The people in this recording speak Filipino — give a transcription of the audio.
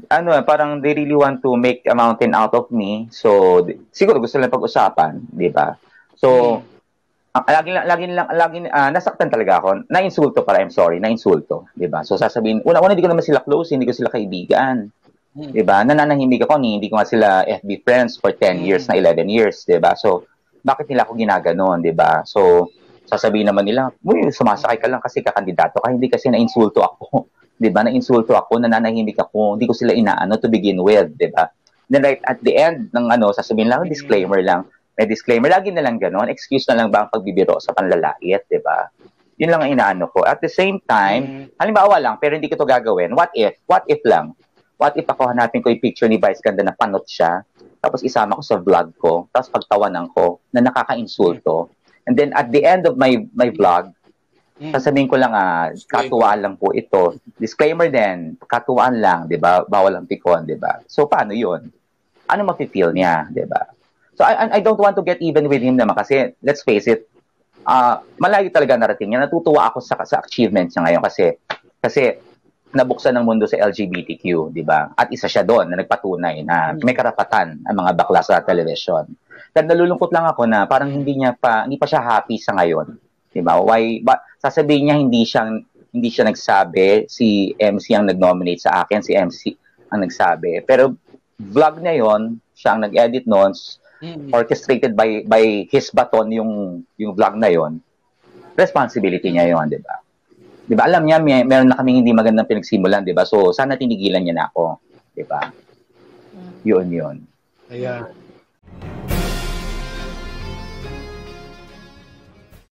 ano, parang they really want to make a mountain out of me. So, siguro gusto lang pag-usapan, di ba? So, nasaktan talaga ako. Na-insulto pala, I'm sorry, na-insulto, di ba? So, sasabihin, una-una, hindi ko naman sila close, hindi ko sila kaibigan. Di ba? Nananahimik ako, hindi ko nga sila FB friends for 10 years na 11 years, di ba? So, bakit nila ako ginaganon, di ba? So, sasabihin naman nila, uy, sumasakay ka lang kasi kakandidato ka, hindi kasi na-insulto ako. 'Di ba? Na-insulto ako, nananahimik ako, hindi ko sila inaano to begin with, 'di ba? Then right at the end ng ano, sasabihin lang, disclaimer lang. May disclaimer, lagi na lang gano'n. Excuse na lang ba ang pagbibiro sa panlalait, 'di ba? Yun lang ang inaano ko. At the same time, halimbawa lang, pero hindi ko to gagawin. What if lang? What if ako hanapin ko yung picture ni Vice Ganda na panot siya, tapos isama ko sa vlog ko, tapos pagtawanan ko na nakaka-insulto. And then at the end of my vlog, sasabihin ko lang, katuwaan lang po ito. Disclaimer din, katuwaan lang, di ba? Bawal ang pikon, di ba? So, paano yun? Ano mafe-feel niya, di ba? So, I don't want to get even with him naman kasi, let's face it, malayo talaga narating niya. Natutuwa ako sa achievements niya ngayon kasi nabuksan ng mundo sa LGBTQ, di ba? At isa siya doon na nagpatunay na may karapatan ang mga bakla sa television. Then nalulungkot lang ako na parang hindi pa siya happy sa ngayon. Diba? Sasabihin niya hindi siya nagsabi, si MC ang nag-nominate sa akin, si MC ang nagsabi. Pero vlog niya yon, siya ang nag-edit noon, orchestrated by his baton yung vlog na yon. Responsibility niya yon, 'di ba? 'Di ba? Alam niya meron na kaming hindi magandang pinagsimulan, 'di ba? So sana tinigilan niya na ako, 'di ba? Yun. Ayan.